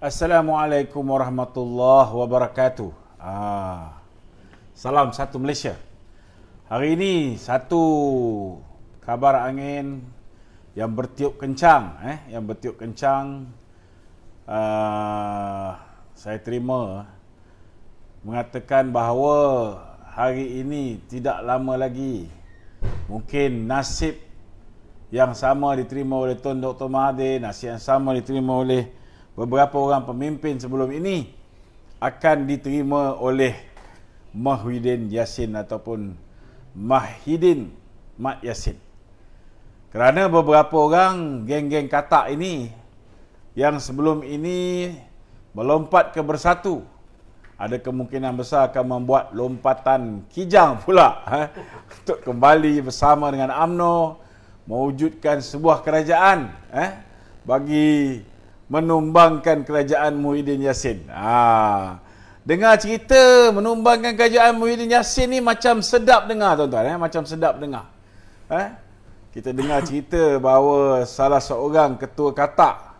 Assalamualaikum warahmatullahi wabarakatuh. Salam satu Malaysia. Hari ini satu kabar angin yang bertiup kencang, saya terima mengatakan bahawa hari ini tidak lama lagi mungkin nasib yang sama diterima oleh Tun Dr. Mahathir, nasib yang sama diterima oleh beberapa orang pemimpin sebelum ini akan diterima oleh Muhyiddin Yassin ataupun Mahidin Mat Yassin. Kerana beberapa orang geng-geng katak ini yang sebelum ini melompat ke Bersatu, ada kemungkinan besar akan membuat lompatan kijang pula untuk kembali bersama dengan UMNO mewujudkan sebuah kerajaan bagi menumbangkan kerajaan Muhyiddin Yassin. Dengar cerita menumbangkan kerajaan Muhyiddin Yassin ni macam sedap dengar tuan-tuan, macam sedap dengar. Kita dengar cerita bahawa salah seorang ketua katak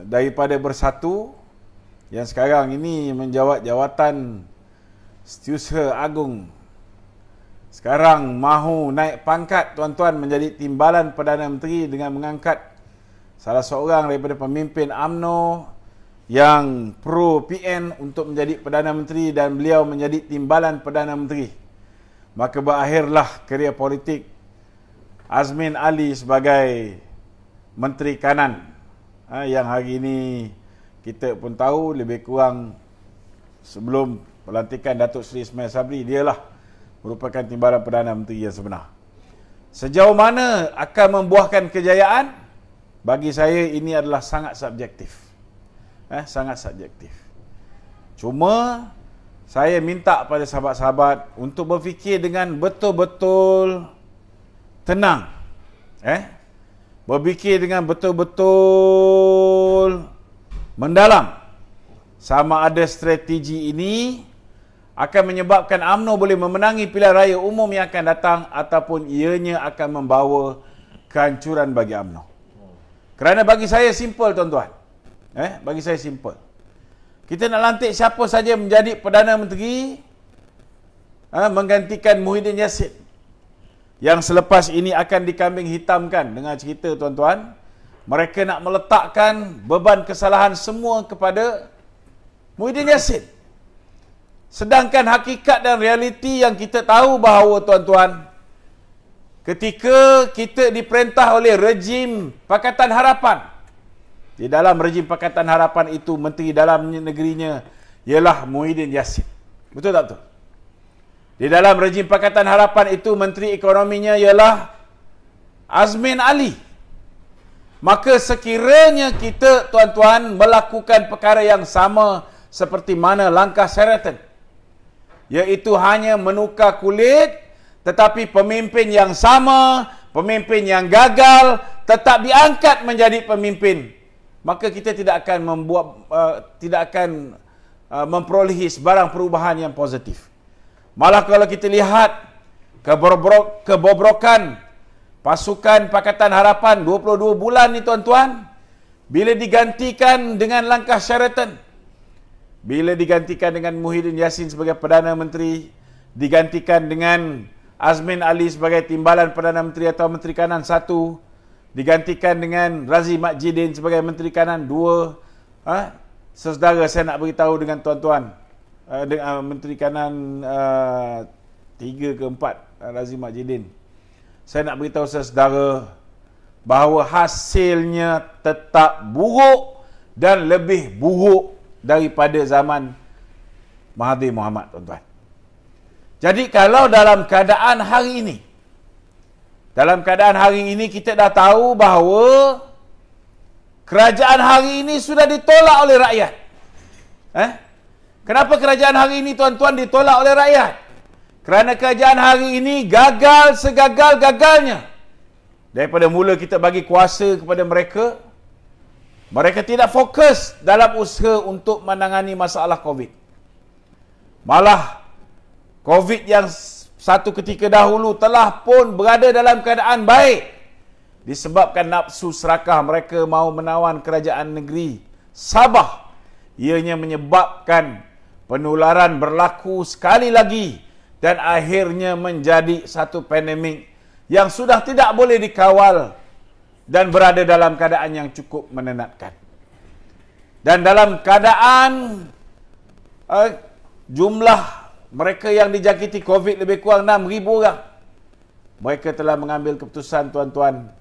daripada Bersatu yang sekarang ini menjawat jawatan Setiausaha Agung, sekarang mahu naik pangkat tuan-tuan menjadi timbalan Perdana Menteri dengan mengangkat salah seorang daripada pemimpin UMNO yang pro PN untuk menjadi Perdana Menteri dan beliau menjadi timbalan Perdana Menteri. Maka berakhirlah kerjaya politik Azmin Ali sebagai Menteri Kanan, yang hari ini kita pun tahu lebih kurang sebelum pelantikan Datuk Seri Ismail Sabri, dialah merupakan timbalan Perdana Menteri yang sebenar. Sejauh mana akan membuahkan kejayaan? Bagi saya ini adalah sangat subjektif. Sangat subjektif. Cuma saya minta pada sahabat-sahabat untuk berfikir dengan betul-betul tenang. Berfikir dengan betul-betul mendalam. Sama ada strategi ini akan menyebabkan UMNO boleh memenangi pilihan raya umum yang akan datang ataupun ianya akan membawa kehancuran bagi UMNO. Kerana bagi saya simple tuan-tuan. Bagi saya simple. Kita nak lantik siapa saja menjadi Perdana Menteri menggantikan Muhyiddin Yassin yang selepas ini akan dikambing hitamkan dengan cerita tuan-tuan. Mereka nak meletakkan beban kesalahan semua kepada Muhyiddin Yassin. Sedangkan hakikat dan realiti yang kita tahu bahawa tuan-tuan, ketika kita diperintah oleh rejim Pakatan Harapan, di dalam rejim Pakatan Harapan itu Menteri Dalam Negerinya ialah Muhyiddin Yassin. Betul tak betul? Di dalam rejim Pakatan Harapan itu Menteri Ekonominya ialah Azmin Ali. Maka sekiranya kita tuan-tuan melakukan perkara yang sama seperti mana langkah Sheraton, iaitu hanya menukar kulit, tetapi pemimpin yang sama, pemimpin yang gagal tetap diangkat menjadi pemimpin, maka kita tidak akan memperolehi sebarang perubahan yang positif. Malah kalau kita lihat kebobrokan pasukan Pakatan Harapan 22 bulan ni tuan-tuan, bila digantikan dengan langkah Sheraton, bila digantikan dengan Muhyiddin Yassin sebagai Perdana Menteri, digantikan dengan Azmin Ali sebagai timbalan Perdana Menteri atau Menteri Kanan 1, digantikan dengan Razif Majidin sebagai Menteri Kanan 2. Saudara, saya nak beritahu dengan tuan-tuan, Menteri Kanan 3 ke 4, Razif Majidin, saya nak beritahu saudara bahawa hasilnya tetap buruk dan lebih buruk daripada zaman Mahathir Mohamad, tuan-tuan. Jadi kalau dalam keadaan hari ini kita dah tahu bahawa kerajaan hari ini sudah ditolak oleh rakyat. Kenapa kerajaan hari ini tuan-tuan ditolak oleh rakyat? Kerana kerajaan hari ini gagal segagal-gagalnya. Daripada mula kita bagi kuasa kepada mereka, mereka tidak fokus dalam usaha untuk menangani masalah COVID. Malah COVID yang satu ketika dahulu telah pun berada dalam keadaan baik, disebabkan nafsu serakah mereka mahu menawan kerajaan negeri Sabah. Ianya menyebabkan penularan berlaku sekali lagi dan akhirnya menjadi satu pandemik yang sudah tidak boleh dikawal dan berada dalam keadaan yang cukup menenatkan. Dan dalam keadaan jumlah mereka yang dijangkiti COVID lebih kurang 6,000 orang, mereka telah mengambil keputusan, tuan-tuan,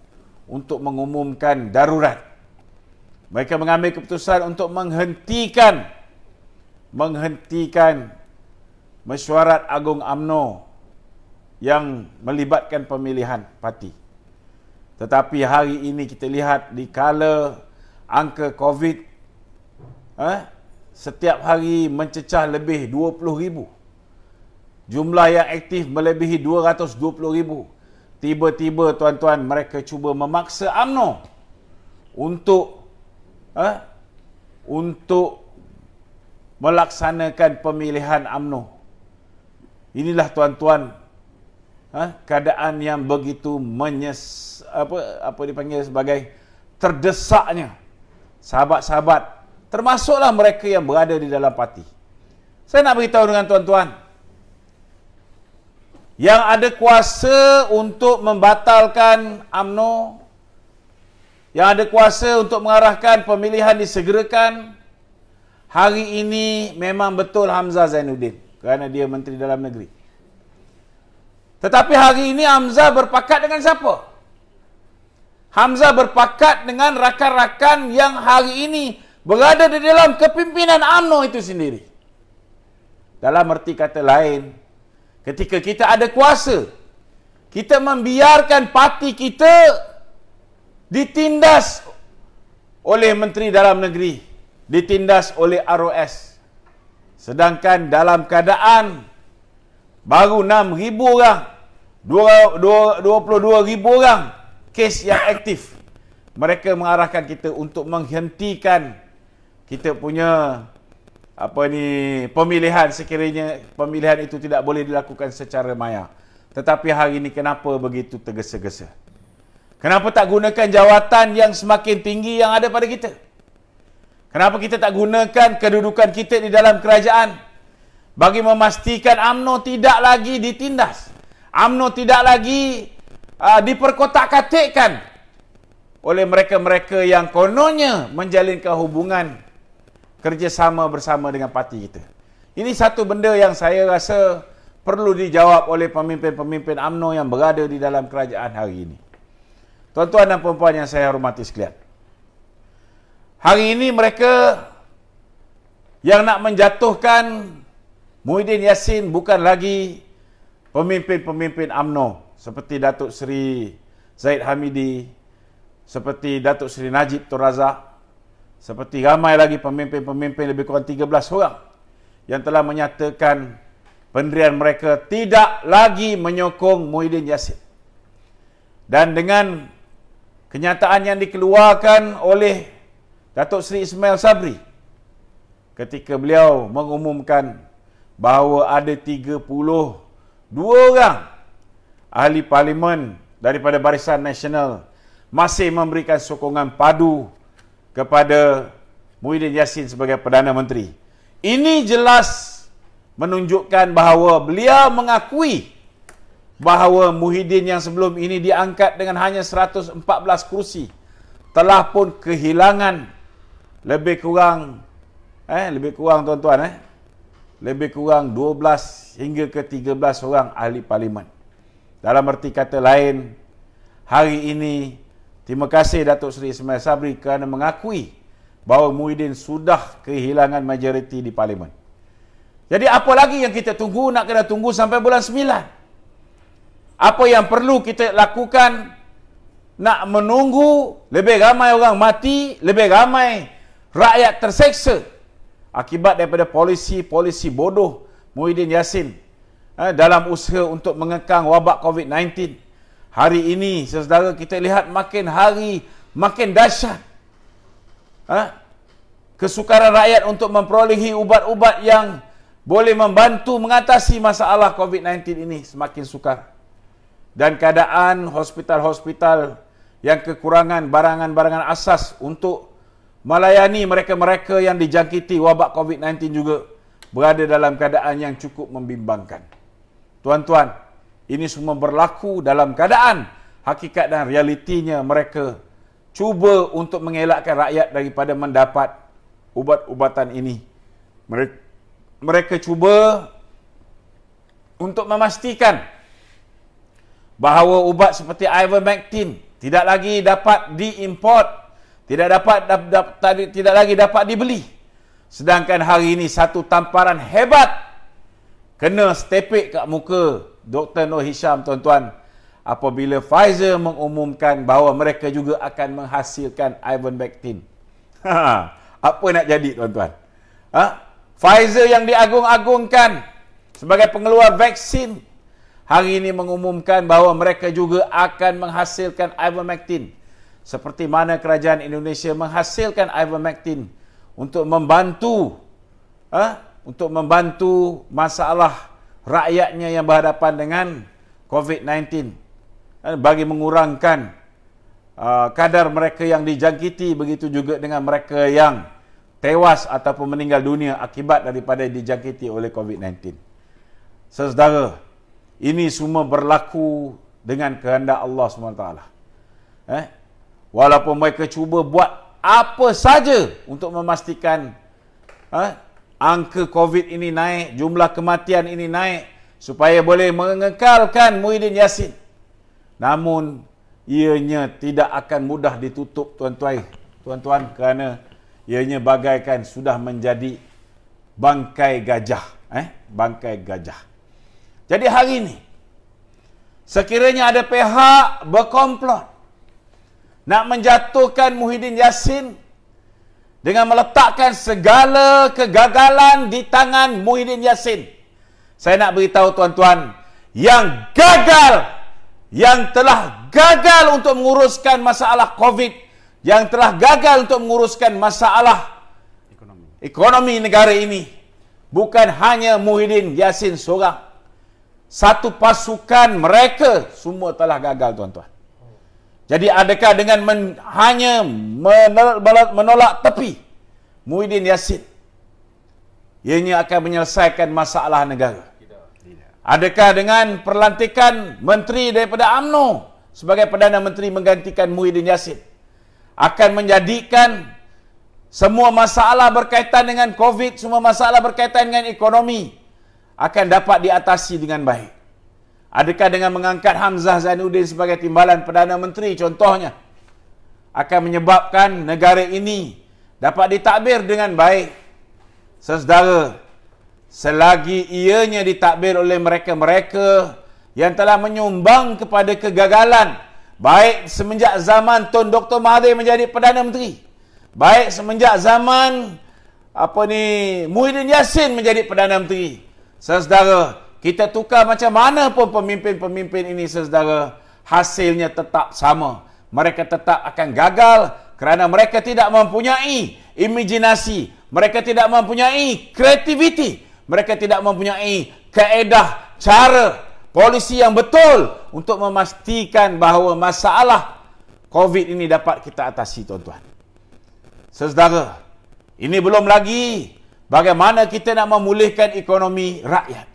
untuk mengumumkan darurat. Mereka mengambil keputusan untuk menghentikan mesyuarat agung UMNO yang melibatkan pemilihan parti. Tetapi hari ini kita lihat di kala angka COVID setiap hari mencecah lebih 20,000. Jumlah yang aktif melebihi 220,000. Tiba-tiba, tuan-tuan, mereka cuba memaksa UMNO untuk melaksanakan pemilihan UMNO. Inilah, tuan-tuan, keadaan yang begitu dipanggil sebagai terdesaknya sahabat-sahabat, termasuklah mereka yang berada di dalam parti. Saya nak beritahu dengan tuan-tuan, yang ada kuasa untuk membatalkan UMNO, yang ada kuasa untuk mengarahkan pemilihan disegerakan, hari ini memang betul Hamzah Zainuddin, kerana dia Menteri Dalam Negeri. Tetapi hari ini Hamzah berpakat dengan siapa? Hamzah berpakat dengan rakan-rakan yang hari ini berada di dalam kepimpinan UMNO itu sendiri. Dalam erti kata lain, ketika kita ada kuasa, kita membiarkan parti kita ditindas oleh Menteri Dalam Negeri, ditindas oleh ROS. Sedangkan dalam keadaan baru 6,000 orang, 22,000 orang kes yang aktif, mereka mengarahkan kita untuk menghentikan kita punya pemilihan sekiranya pemilihan itu tidak boleh dilakukan secara maya. Tetapi hari ini kenapa begitu tergesa-gesa? Kenapa tak gunakan jawatan yang semakin tinggi yang ada pada kita? Kenapa kita tak gunakan kedudukan kita di dalam kerajaan bagi memastikan UMNO tidak lagi ditindas, UMNO tidak lagi diperkotak-katikkan oleh mereka-mereka yang kononnya menjalinkan hubungan kerjasama bersama dengan parti kita. Ini satu benda yang saya rasa perlu dijawab oleh pemimpin-pemimpin UMNO yang berada di dalam kerajaan hari ini. Tuan-tuan dan puan-puan yang saya hormati sekalian, hari ini mereka yang nak menjatuhkan Muhyiddin Yassin bukan lagi pemimpin-pemimpin UMNO seperti Datuk Seri Zahid Hamidi, seperti Datuk Seri Najib Tun Razak, seperti ramai lagi pemimpin-pemimpin lebih kurang 13 orang yang telah menyatakan pendirian mereka tidak lagi menyokong Muhyiddin Yassin. Dan dengan kenyataan yang dikeluarkan oleh Datuk Seri Ismail Sabri ketika beliau mengumumkan bahawa ada 32 orang ahli parlimen daripada Barisan Nasional masih memberikan sokongan padu kepada Muhyiddin Yassin sebagai Perdana Menteri. Ini jelas menunjukkan bahawa beliau mengakui bahawa Muhyiddin yang sebelum ini diangkat dengan hanya 114 kursi telah pun kehilangan lebih kurang tuan-tuan, lebih kurang 12 hingga ke 13 orang ahli parlimen. Dalam erti kata lain, hari ini terima kasih Datuk Seri Ismail Sabri kerana mengakui bahawa Muhyiddin sudah kehilangan majoriti di parlimen. Jadi apa lagi yang kita tunggu? Nak kena tunggu sampai bulan 9. Apa yang perlu kita lakukan? Nak menunggu lebih ramai orang mati, lebih ramai rakyat terseksa akibat daripada polisi bodoh Muhyiddin Yassin dalam usaha untuk mengekang wabak COVID-19. Hari ini, saudara, kita lihat makin hari makin dahsyat kesukaran rakyat untuk memperolehi ubat-ubat yang boleh membantu mengatasi masalah COVID-19 ini semakin sukar. Dan keadaan hospital-hospital yang kekurangan barangan-barangan asas untuk melayani mereka-mereka yang dijangkiti wabak COVID-19 juga berada dalam keadaan yang cukup membimbangkan. Tuan-tuan, ini semua berlaku dalam keadaan hakikat dan realitinya mereka cuba untuk mengelakkan rakyat daripada mendapat ubat-ubatan ini. Mereka cuba untuk memastikan bahawa ubat seperti ivermectin tidak lagi dapat diimport, tidak lagi dapat dibeli. Sedangkan hari ini satu tamparan hebat kena stepek kat muka Dr. Noor Hisham, tuan-tuan, apabila Pfizer mengumumkan bahawa mereka juga akan menghasilkan ivermectin. Apa nak jadi, tuan-tuan? Pfizer yang diagung-agungkan sebagai pengeluar vaksin hari ini mengumumkan bahawa mereka juga akan menghasilkan ivermectin. Seperti mana kerajaan Indonesia menghasilkan ivermectin untuk membantu masalah rakyatnya yang berhadapan dengan COVID-19, bagi mengurangkan kadar mereka yang dijangkiti, begitu juga dengan mereka yang tewas ataupun meninggal dunia akibat daripada dijangkiti oleh COVID-19. Saudara, ini semua berlaku dengan kehendak Allah SWT. Walaupun mereka cuba buat apa saja untuk memastikan angka COVID ini naik, jumlah kematian ini naik, supaya boleh mengekalkan Muhyiddin Yassin. Namun, ianya tidak akan mudah ditutup, tuan-tuan, kerana ianya bagaikan sudah menjadi bangkai gajah. Bangkai gajah. Jadi hari ini, sekiranya ada pihak berkomplot nak menjatuhkan Muhyiddin Yassin dengan meletakkan segala kegagalan di tangan Muhyiddin Yassin, saya nak beritahu tuan-tuan, yang telah gagal untuk menguruskan masalah COVID, yang telah gagal untuk menguruskan masalah ekonomi negara ini, bukan hanya Muhyiddin Yassin seorang. Satu pasukan mereka semua telah gagal, tuan-tuan. Jadi adakah dengan hanya menolak tepi Muhyiddin Yassin, ianya akan menyelesaikan masalah negara? Adakah dengan perlantikan menteri daripada UMNO sebagai Perdana Menteri menggantikan Muhyiddin Yassin akan menjadikan semua masalah berkaitan dengan COVID, semua masalah berkaitan dengan ekonomi akan dapat diatasi dengan baik? Adakah dengan mengangkat Hamzah Zainuddin sebagai timbalan Perdana Menteri contohnya akan menyebabkan negara ini dapat ditadbir dengan baik? Saudara, selagi ianya ditadbir oleh mereka-mereka yang telah menyumbang kepada kegagalan, baik semenjak zaman Tun Dr. Mahathir menjadi Perdana Menteri, baik semenjak zaman Muhyiddin Yassin menjadi Perdana Menteri, saudara, kita tukar macam mana pun pemimpin-pemimpin ini, saudara, hasilnya tetap sama. Mereka tetap akan gagal kerana mereka tidak mempunyai imajinasi, mereka tidak mempunyai kreativiti, mereka tidak mempunyai kaedah, cara, polisi yang betul untuk memastikan bahawa masalah COVID ini dapat kita atasi, tuan-tuan. Saudara, ini belum lagi bagaimana kita nak memulihkan ekonomi rakyat.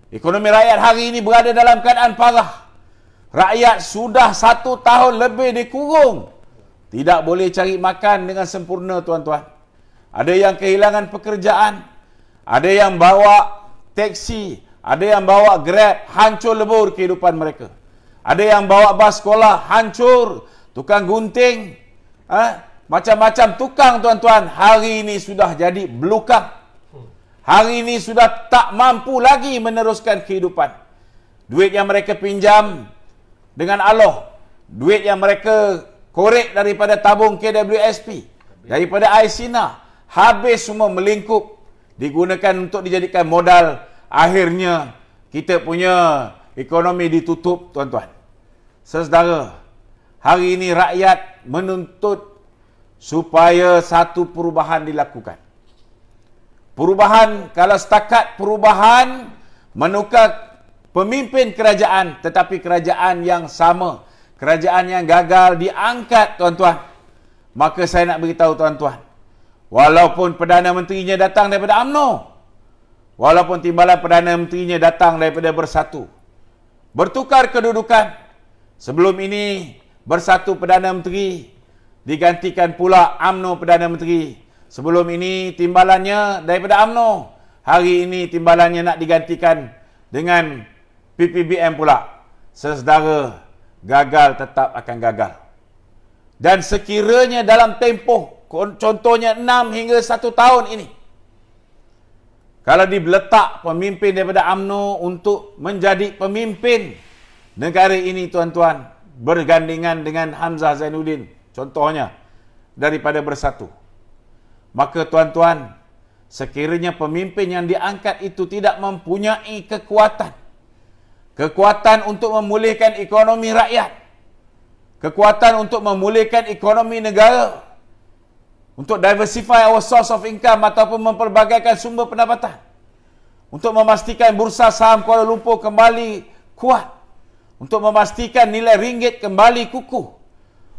Ekonomi rakyat hari ini berada dalam keadaan parah. Rakyat sudah 1 tahun lebih dikurung. Tidak boleh cari makan dengan sempurna, tuan-tuan. Ada yang kehilangan pekerjaan. Ada yang bawa teksi. Ada yang bawa Grab. Hancur lebur kehidupan mereka. Ada yang bawa bas sekolah. Hancur. Tukang gunting. Macam-macam tukang, tuan-tuan. Hari ini sudah jadi belukang. Hari ini sudah tak mampu lagi meneruskan kehidupan. Duit yang mereka pinjam dengan Allah, duit yang mereka korek daripada tabung KWSP, daripada Aisina, habis semua melingkup, digunakan untuk dijadikan modal. Akhirnya kita punya ekonomi ditutup, tuan-tuan. Saudara, hari ini rakyat menuntut supaya satu perubahan dilakukan. Perubahan, kalau setakat perubahan menukar pemimpin kerajaan, tetapi kerajaan yang sama, kerajaan yang gagal diangkat, tuan-tuan. Maka saya nak beritahu tuan-tuan, walaupun Perdana Menterinya datang daripada UMNO, walaupun timbalan Perdana Menterinya datang daripada Bersatu, bertukar kedudukan. Sebelum ini Bersatu Perdana Menteri, digantikan pula UMNO Perdana Menteri. Sebelum ini timbalannya daripada UMNO, hari ini timbalannya nak digantikan dengan PPBM pula. Saudara, gagal tetap akan gagal. Dan sekiranya dalam tempoh, contohnya 6 hingga 1 tahun ini, kalau diletak pemimpin daripada UMNO untuk menjadi pemimpin negara ini, tuan-tuan, bergandengan dengan Hamzah Zainuddin, contohnya, daripada Bersatu, maka tuan-tuan, sekiranya pemimpin yang diangkat itu tidak mempunyai kekuatan untuk memulihkan ekonomi rakyat, kekuatan untuk memulihkan ekonomi negara, untuk diversify our source of income ataupun memperbagaikan sumber pendapatan, untuk memastikan bursa saham Kuala Lumpur kembali kuat, untuk memastikan nilai ringgit kembali kukuh,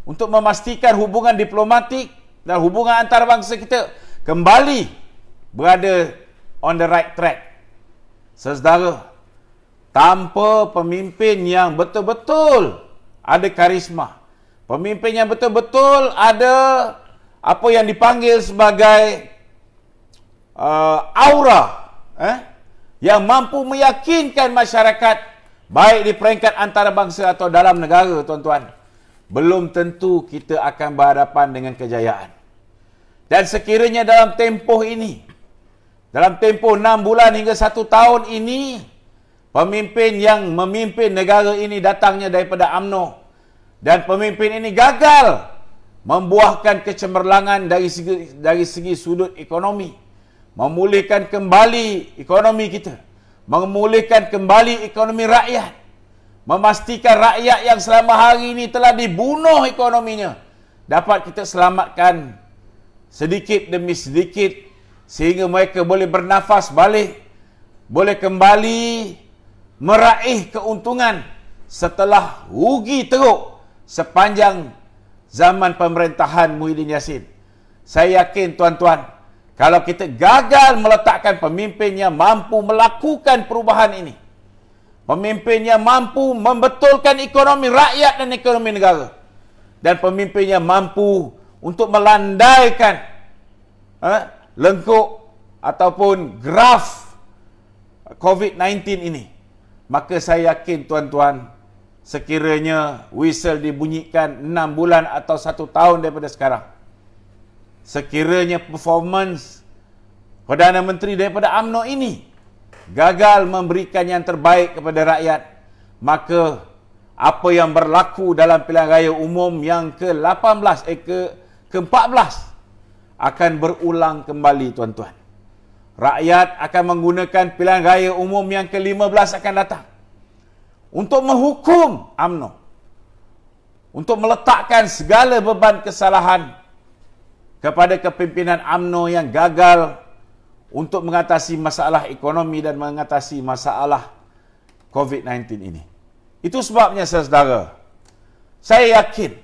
untuk memastikan hubungan diplomatik dan hubungan antarabangsa kita kembali berada on the right track. Saudara, tanpa pemimpin yang betul-betul ada karisma, pemimpin yang betul-betul ada apa yang dipanggil sebagai aura, yang mampu meyakinkan masyarakat, baik di peringkat antarabangsa atau dalam negara, tuan-tuan, belum tentu kita akan berhadapan dengan kejayaan. Dan sekiranya dalam tempoh ini, dalam tempoh 6 bulan hingga 1 tahun ini, pemimpin yang memimpin negara ini datangnya daripada UMNO, dan pemimpin ini gagal membuahkan kecemerlangan dari segi sudut ekonomi, memulihkan kembali ekonomi kita, memulihkan kembali ekonomi rakyat, memastikan rakyat yang selama hari ini telah dibunuh ekonominya dapat kita selamatkan sedikit demi sedikit, sehingga mereka boleh bernafas balik, boleh kembali meraih keuntungan setelah rugi teruk sepanjang zaman pemerintahan Muhyiddin Yassin. Saya yakin, tuan-tuan, kalau kita gagal meletakkan pemimpin yang mampu melakukan perubahan ini, pemimpin yang mampu membetulkan ekonomi rakyat dan ekonomi negara, dan pemimpin yang mampu untuk melandaikan lengkuk ataupun graf COVID-19 ini, maka saya yakin, tuan-tuan, sekiranya whistle dibunyikan 6 bulan atau 1 tahun daripada sekarang, sekiranya performance Perdana Menteri daripada UMNO ini gagal memberikan yang terbaik kepada rakyat, maka apa yang berlaku dalam pilihan raya umum yang ke-14 ke-14 akan berulang kembali, tuan-tuan. Rakyat akan menggunakan pilihan raya umum yang ke-15 akan datang untuk menghukum UMNO, untuk meletakkan segala beban kesalahan kepada kepimpinan UMNO yang gagal untuk mengatasi masalah ekonomi dan mengatasi masalah COVID-19 ini. Itu sebabnya, saudara, saya yakin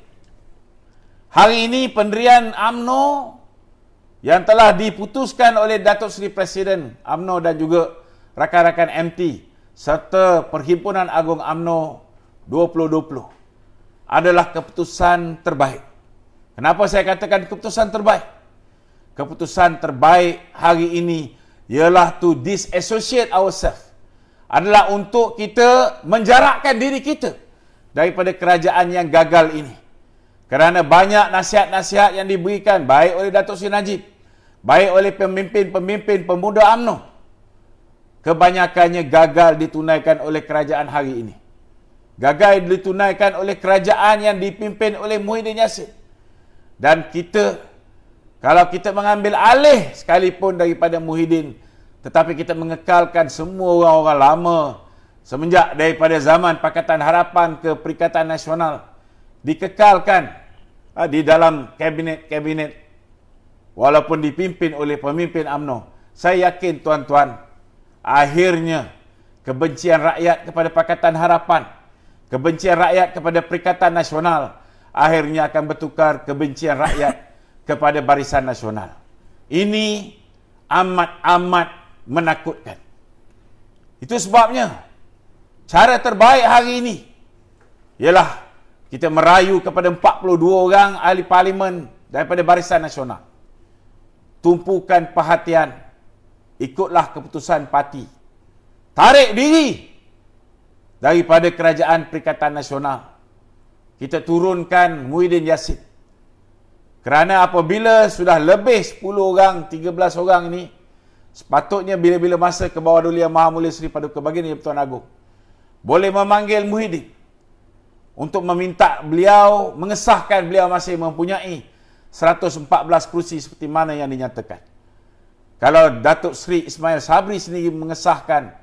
hari ini pendirian UMNO yang telah diputuskan oleh Datuk Seri Presiden UMNO dan juga rakan-rakan MT serta Perhimpunan Agung UMNO 2020 adalah keputusan terbaik. Kenapa saya katakan keputusan terbaik? Keputusan terbaik hari ini ialah to disassociate ourselves, adalah untuk kita menjarakkan diri kita daripada kerajaan yang gagal ini. Kerana banyak nasihat-nasihat yang diberikan baik oleh Datuk Seri Najib, baik oleh pemimpin-pemimpin pemuda UMNO, kebanyakannya gagal ditunaikan oleh kerajaan hari ini. Gagal ditunaikan oleh kerajaan yang dipimpin oleh Muhyiddin Yassin. Dan kita, kalau kita mengambil alih sekalipun daripada Muhyiddin, tetapi kita mengekalkan semua orang-orang lama semenjak daripada zaman Pakatan Harapan ke Perikatan Nasional, dikekalkan di dalam kabinet-kabinet walaupun dipimpin oleh pemimpin UMNO. Saya yakin, tuan-tuan, akhirnya kebencian rakyat kepada Pakatan Harapan, kebencian rakyat kepada Perikatan Nasional akhirnya akan bertukar kebencian rakyat kepada Barisan Nasional. Ini amat-amat menakutkan. Itu sebabnya cara terbaik hari ini ialah kita merayu kepada 42 orang ahli parlimen daripada Barisan Nasional. Tumpukan perhatian, ikutlah keputusan parti. Tarik diri daripada kerajaan Perikatan Nasional. Kita turunkan Muhyiddin Yassin. Kerana apabila sudah lebih 10 orang, 13 orang ini, sepatutnya bila-bila masa ke bawah Duli Yang Maha Mulia Seri Paduka Baginda Pertuan Agong boleh memanggil Muhyiddin untuk meminta beliau, mengesahkan beliau masih mempunyai 114 kerusi seperti mana yang dinyatakan. Kalau Datuk Seri Ismail Sabri sendiri mengesahkan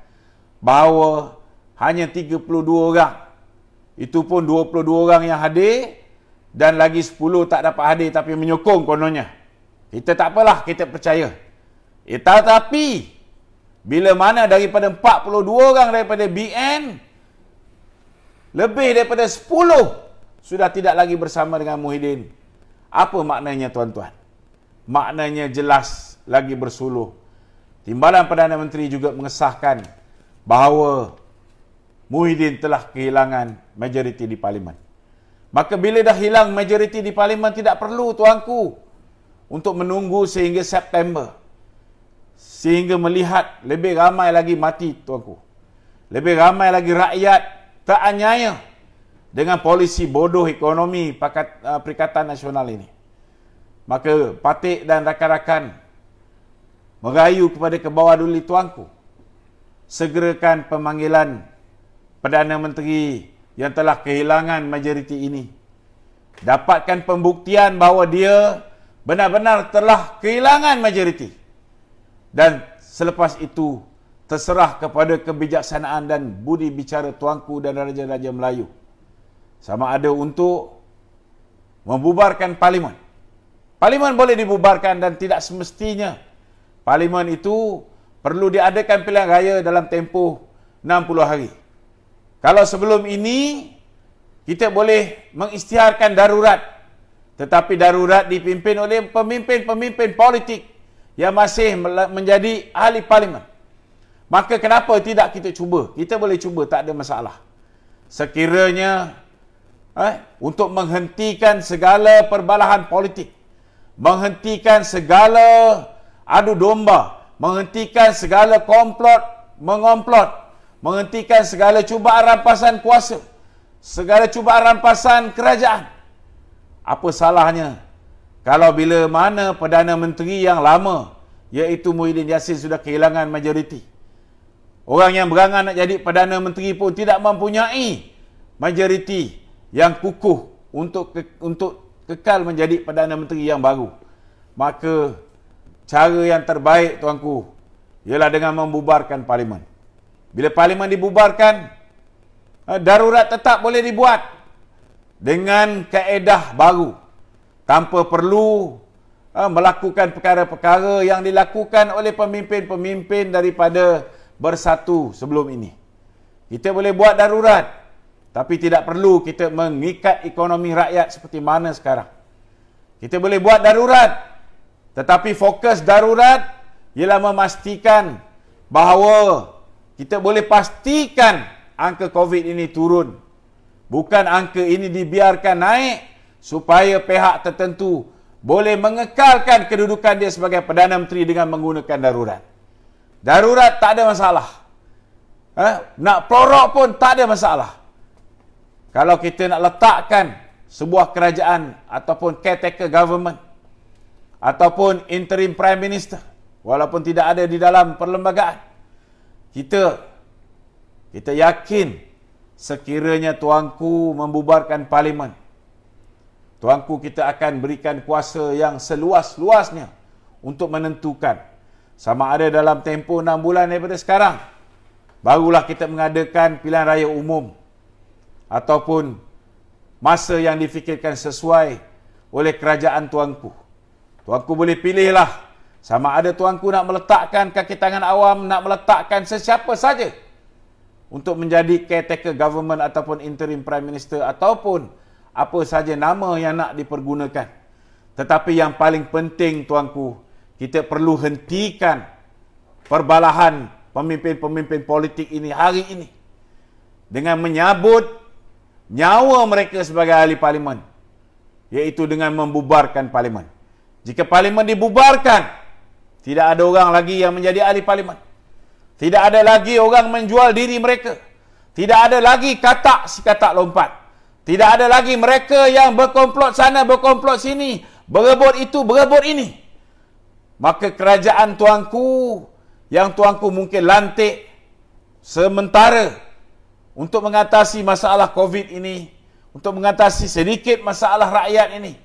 bahawa hanya 32 orang, itu pun 22 orang yang hadir dan lagi 10 tak dapat hadir tapi menyokong kononnya. Kita tak apalah, kita percaya. Tetapi bila mana daripada 42 orang daripada BN, lebih daripada 10 sudah tidak lagi bersama dengan Muhyiddin. Apa maknanya tuan-tuan? Maknanya jelas lagi bersuluh. Timbalan Perdana Menteri juga mengesahkan bahawa Muhyiddin telah kehilangan majoriti di Parlimen. Maka bila dah hilang majoriti di Parlimen, tidak perlu tuanku untuk menunggu sehingga September. Sehingga melihat lebih ramai lagi mati tuanku. Lebih ramai lagi rakyat teraniaya dengan polisi bodoh ekonomi Perikatan Nasional ini. Maka Patik dan rakan-rakan merayu kepada kebawah Duli tuanku, segerakan pemanggilan Perdana Menteri yang telah kehilangan majoriti ini. Dapatkan pembuktian bahawa dia benar-benar telah kehilangan majoriti. Dan selepas itu terserah kepada kebijaksanaan dan budi bicara tuanku dan raja-raja Melayu. Sama ada untuk membubarkan Parlimen. Parlimen boleh dibubarkan dan tidak semestinya Parlimen itu perlu diadakan pilihan raya dalam tempoh 60 hari. Kalau sebelum ini kita boleh mengisytiharkan darurat, tetapi darurat dipimpin oleh pemimpin-pemimpin politik yang masih menjadi ahli Parlimen. Maka kenapa tidak kita cuba? Kita boleh cuba, tak ada masalah. Sekiranya untuk menghentikan segala perbalahan politik, menghentikan segala adu domba, menghentikan segala mengomplot, menghentikan segala cubaan rampasan kuasa, segala cubaan rampasan kerajaan. Apa salahnya kalau bila mana Perdana Menteri yang lama, iaitu Muhyiddin Yassin, sudah kehilangan majoriti? Orang yang berangan nak jadi Perdana Menteri pun tidak mempunyai majoriti yang kukuh untuk kekal menjadi Perdana Menteri yang baru. Maka cara yang terbaik tuanku ialah dengan membubarkan Parlimen. Bila Parlimen dibubarkan, darurat tetap boleh dibuat dengan kaedah baru, tanpa perlu melakukan perkara-perkara yang dilakukan oleh pemimpin-pemimpin daripada Bersatu sebelum ini. Kita boleh buat darurat, tapi tidak perlu kita mengikat ekonomi rakyat seperti mana sekarang. Kita boleh buat darurat, tetapi fokus darurat ialah memastikan bahawa kita boleh pastikan angka COVID ini turun. Bukan angka ini dibiarkan naik supaya pihak tertentu boleh mengekalkan kedudukan dia sebagai Perdana Menteri dengan menggunakan darurat. Darurat tak ada masalah. Nak prorok pun tak ada masalah. Kalau kita nak letakkan sebuah kerajaan ataupun caretaker government ataupun interim prime minister, walaupun tidak ada di dalam perlembagaan, kita yakin sekiranya tuanku membubarkan Parlimen, tuanku kita akan berikan kuasa yang seluas-luasnya untuk menentukan sama ada dalam tempoh 6 bulan daripada sekarang, barulah kita mengadakan pilihan raya umum, ataupun masa yang difikirkan sesuai oleh kerajaan tuanku. Tuanku boleh pilihlah, sama ada tuanku nak meletakkan kaki tangan awam, nak meletakkan sesiapa saja untuk menjadi caretaker government ataupun interim prime minister ataupun apa saja nama yang nak dipergunakan. Tetapi yang paling penting tuanku, kita perlu hentikan perbalahan pemimpin-pemimpin politik ini hari ini dengan menyabut nyawa mereka sebagai ahli parlimen, iaitu dengan membubarkan parlimen. Jika parlimen dibubarkan, tidak ada orang lagi yang menjadi ahli parlimen. Tidak ada lagi orang menjual diri mereka. Tidak ada lagi katak si katak lompat. Tidak ada lagi mereka yang berkomplot sana, berkomplot sini, berebut itu, berebut ini. Maka kerajaan tuanku, yang tuanku mungkin lantik sementara untuk mengatasi masalah COVID ini, untuk mengatasi sedikit masalah rakyat ini,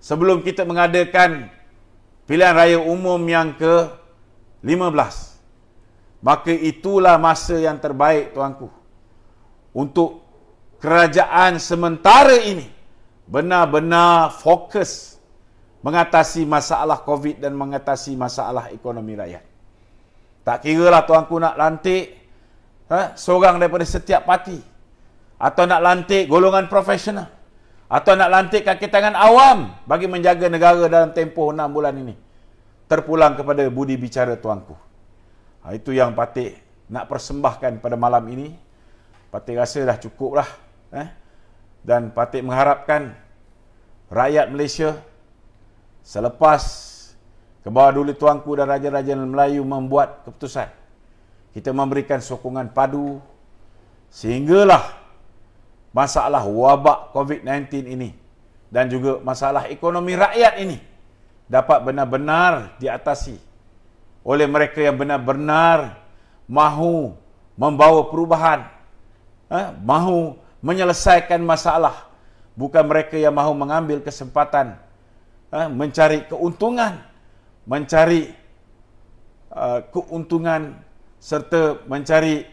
sebelum kita mengadakan pilihan raya umum yang ke-15. Maka itulah masa yang terbaik tuanku untuk kerajaan sementara ini benar-benar fokus mengatasi masalah COVID dan mengatasi masalah ekonomi rakyat. Tak kiralah tuanku nak lantik seorang daripada setiap parti, atau nak lantik golongan profesional, atau nak lantik kaki tangan awam bagi menjaga negara dalam tempoh 6 bulan ini, terpulang kepada budi bicara tuanku. Itu yang Patik nak persembahkan pada malam ini. Patik rasa dah cukup lah. Dan Patik mengharapkan rakyat Malaysia selepas Kebawah Duli Tuanku dan Raja-Raja Melayu membuat keputusan, kita memberikan sokongan padu sehinggalah masalah wabak COVID-19 ini dan juga masalah ekonomi rakyat ini dapat benar-benar diatasi oleh mereka yang benar-benar mahu membawa perubahan, mahu menyelesaikan masalah, bukan mereka yang mahu mengambil kesempatan mencari keuntungan, serta mencari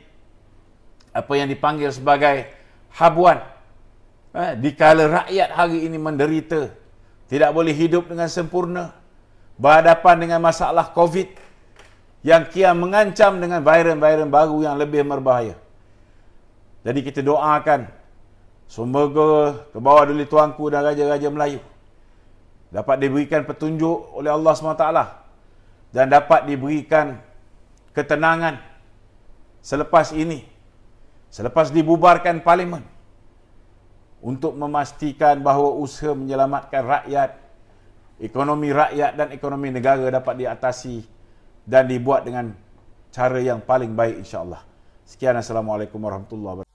apa yang dipanggil sebagai habuan. Dikala rakyat hari ini menderita, tidak boleh hidup dengan sempurna, berhadapan dengan masalah COVID yang kian mengancam dengan varian-varian baru yang lebih berbahaya. Jadi kita doakan semoga Kebawah Duli Tuanku dan Raja-Raja Melayu dapat diberikan petunjuk oleh Allah SWT dan dapat diberikan ketenangan selepas ini, selepas dibubarkan parlimen, untuk memastikan bahawa usaha menyelamatkan rakyat, ekonomi rakyat dan ekonomi negara dapat diatasi dan dibuat dengan cara yang paling baik insya-Allah. Sekian, Assalamualaikum warahmatullahi wabarakatuh.